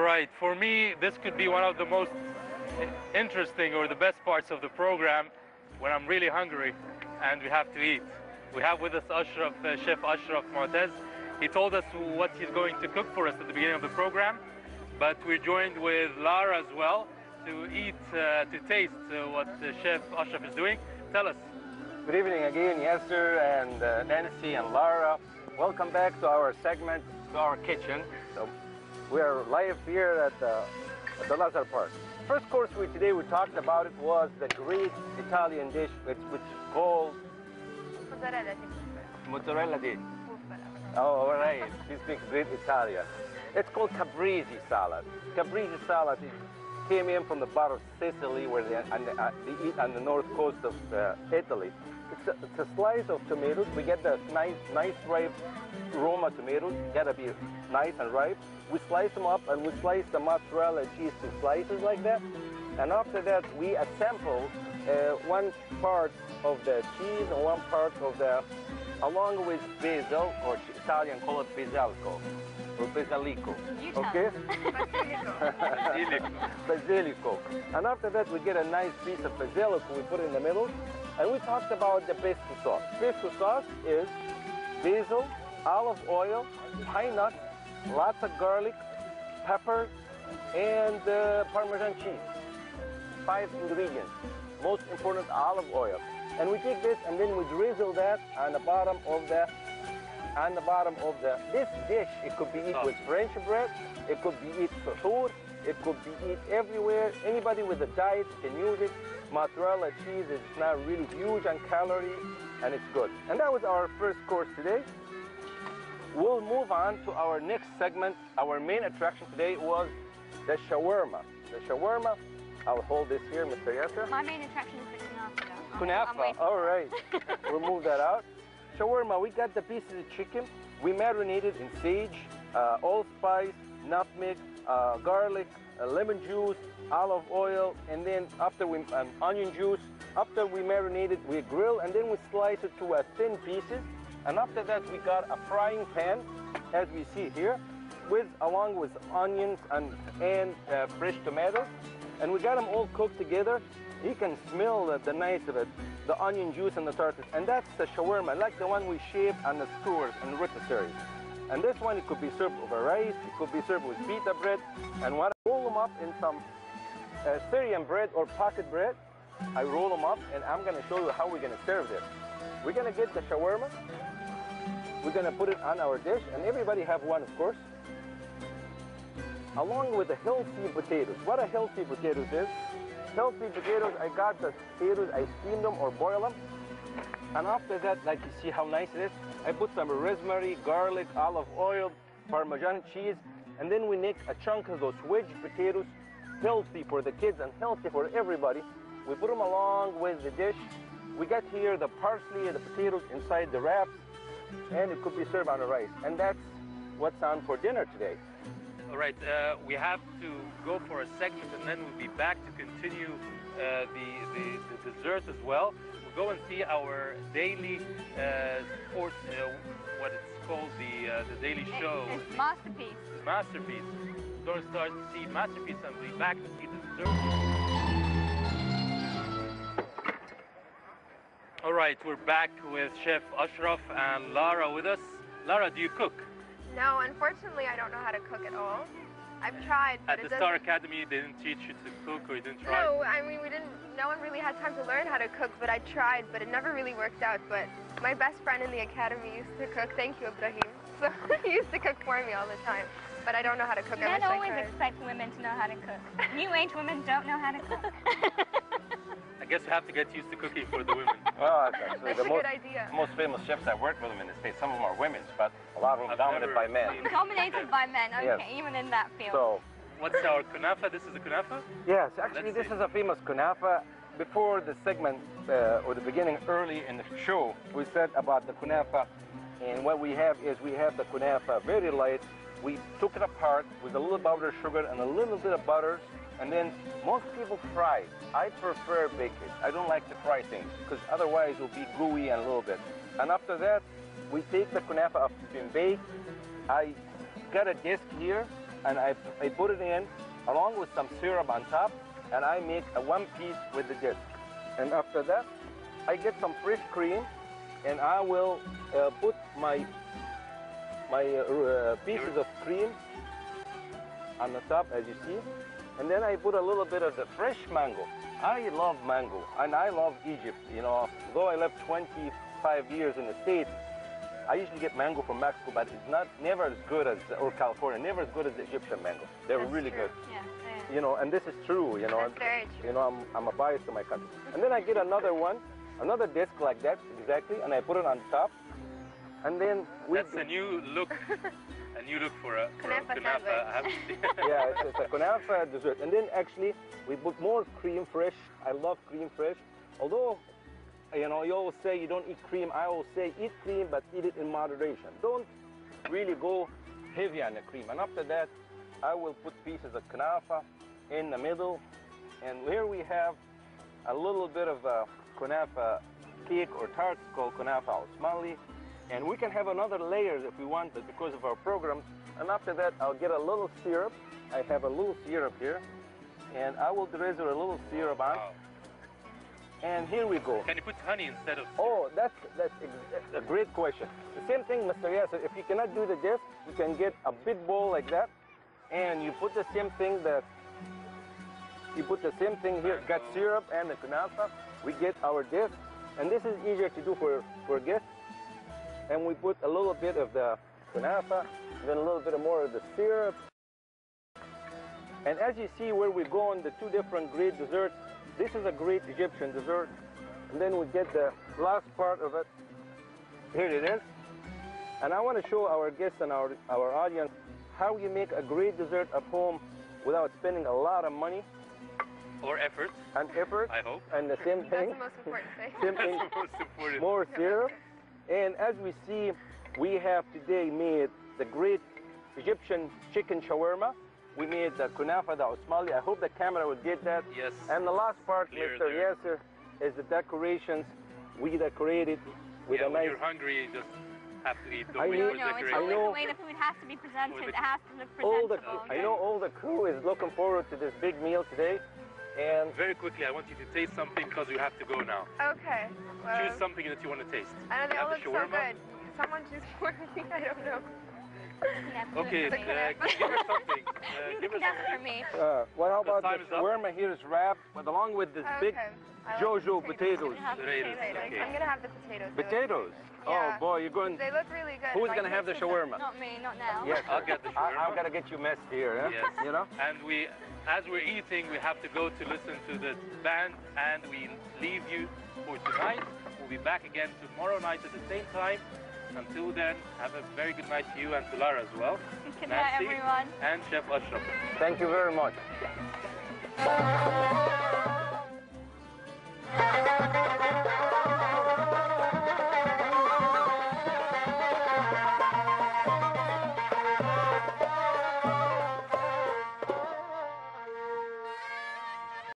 right, for me, this could be one of the most interesting or the best parts of the program when I'm really hungry and we have to eat. We have with us Chef Ashraf Mu'taz. He told us what he's going to cook for us at the beginning of the program, but we're joined with Lara as well to eat, to taste what Chef Ashraf is doing. Tell us. Good evening again, Yasser and Nancy and Lara. Welcome back to our segment, to our kitchen. So we are live here at the Lazar Park. First course today we talked about it was the great Italian dish which is called mozzarella di. Oh, all right. She speaks great Italian. It's called caprese salad. Caprese salad came in from the part of Sicily, where they eat on the north coast of Italy. It's a slice of tomatoes. We get the nice ripe Roma tomatoes. Gotta be nice and ripe. We slice them up and we slice the mozzarella cheese to slices like that. And after that, we assemble one part of the cheese and one part of the, along with basil, or Italian call it basilco, or basilico. Okay? Basilico. And after that, we get a nice piece of basilico we put in the middle. And we talked about the pesto sauce. Pesto sauce is basil, olive oil, pine nuts, lots of garlic, pepper, and Parmesan cheese. 5 ingredients. Most important, olive oil. And we take this and then we drizzle that on the bottom of this dish. It could be eaten with French bread, it could be eaten suhoor, it could be eaten everywhere. Anybody with a diet can use it. Mozzarella cheese is not really huge on calories and it's good. And that was our first course today. We'll move on to our next segment. Our main attraction today was the shawarma. The shawarma, I'll hold this here, Mr. Yasser. My main attraction is the kunafa. Kunafa, all right. We'll move that out. Shawarma, we got the pieces of chicken. We marinated in sage, allspice, nutmeg, garlic, lemon juice, olive oil, and then after onion juice. After we marinated, we grill, and then we slice it to thin pieces. And after that, we got a frying pan, as we see here, along with onions and fresh tomatoes. And we got them all cooked together. You can smell the nice of it, the onion juice and the tartar. And that's the shawarma, like the one we shape on the skewers and rotisserie. And this one, it could be served over rice, it could be served with pita bread. And when I roll them up in some Syrian bread or pocket bread, I roll them up, and I'm gonna show you how we're gonna serve this. We're gonna get the shawarma, we're gonna put it on our dish, and everybody have one, of course, along with the healthy potatoes. What a healthy potatoes is. Healthy potatoes, I got the potatoes, I steam them or boil them. And after that, like you see how nice it is, I put some rosemary, garlic, olive oil, Parmesan cheese, and then we make a chunk of those wedge potatoes, healthy for the kids and healthy for everybody. We put them along with the dish. We got here the parsley and the potatoes inside the wraps, and it could be served on the rice. And that's what's on for dinner today. All right, we have to go for a segment, and then we'll be back to continue the dessert as well. We'll go and see our daily sports, what it's called, the daily show. It's Masterpiece. Masterpiece. We're going to start to see Masterpiece, and we'll be back to see the dessert. All right, we're back with Chef Ashraf and Lara with us. Lara, do you cook? No, unfortunately, I don't know how to cook at all. I've tried, but at the Star Academy, they didn't teach you to cook, or you didn't try? No, I mean, no one really had time to learn how to cook, but I tried, but it never really worked out. But my best friend in the academy used to cook. Thank you, Ibrahim. So he used to cook for me all the time, but I don't know how to cook. Men always expect women to know how to cook. New age women don't know how to cook. I guess you have to get used to cooking for the women. Well, actually, that's a good idea. The most famous chefs I've worked with them in the States, some of them are women, but a lot of them dominated by men. Dominated by men, okay, yes. Even in that field. So, what's our kunafa? This is a kunafa? Yes, actually this is a famous kunafa. Before the segment, or the beginning early in the show, we said about the kunafa, and what we have is we have the kunafa very light. We took it apart with a little powdered sugar and a little bit of butter, and then most people fry. I prefer bake it. I don't like to fry things because otherwise it will be gooey and a little bit. And after that, we take the kunafa after it's been baked. I got a disc here, and I put it in along with some syrup on top, and I make a one piece with the disc. And after that, I get some fresh cream, and I will put my pieces of cream on the top, as you see. And then I put a little bit of the fresh mango. I love mango, and I love Egypt. You know, though I lived 25 years in the States, I usually get mango from Mexico, but it's never as good as, or California, never as good as the Egyptian mango. They're really good. Yeah. You know, and this is true. You know, That's very true. You know, I'm a bias to my country. And then I get another one, another disc like that, exactly, and I put it on top. And then That's a new look. A new look for a kunafa. I haven't seen. Yeah, it's a kunafa dessert. And then actually we put more cream fresh. I love cream fresh. Although, you know, you always say you don't eat cream. I always say eat cream, but eat it in moderation. Don't really go heavy on the cream. And after that, I will put pieces of kunafa in the middle. And here we have a little bit of a kunafa cake or tart called kunafa al-Somali. And we can have another layers if we want, but because of our programs. And after that, I'll get a little syrup. I have a little syrup here. And I will drizzle a little syrup on. Wow. And here we go. Can you put honey instead of syrup? Oh, that's a great question. The same thing, Mr. Yasser. If you cannot do the disc, you can get a big bowl like that. And you put the same thing here. Got syrup and the kunafa. We get our disc. And this is easier to do for guests. And we put a little bit of the kunafa, then a little bit more of the syrup. And as you see where we go on the two different great desserts, this is a great Egyptian dessert. And then we get the last part of it. Here it is. And I want to show our guests and our audience how you make a great dessert at home without spending a lot of money. Or effort. And effort. I hope. And the same thing. That's the most important thing. Same thing. That's the most important. More syrup. And as we see, we have today made the great Egyptian chicken shawarma. We made the kunafa al-Somali. I hope the camera would get that. Yes. And the last part, Clear Mr. there. Yasser, is the decorations. We decorated with Yeah, a when nice... you're hungry, you just have to eat. I Don't wait know- for No, it's decoration. always know- the way the food has to be presented. It has to look all the, presentable. I know all the crew is looking forward to this big meal today. And Very quickly, I want you to taste something because we have to go now. Okay. Well, Choose something that you want to taste. I know they Have all the look so shawarma? good. Someone choose for me. I don't know. Okay, give her something. Give her That's for something. me. well, how about time the is up. shawarma here is wrapped, but along with this big Okay. I like Jojo potatoes. potatoes. Have Potatoes, potatoes. okay. I'm gonna have the potatoes. They look- Potatoes? Yeah. Oh boy, you're going... They look really good. Who's Like, going to have the mixed with shawarma? Not me, not now. Yes, I'll sir. get the I've shawarma. got to get you messed here, huh? Yes. You know? And as we're eating, we have to go to listen to the band, and we leave you for tonight. We'll be back again tomorrow night at the same time. Until then, have a very good night to you and to Lara as well. Good night, Nancy everyone. And Chef Ashraf. Thank you very much.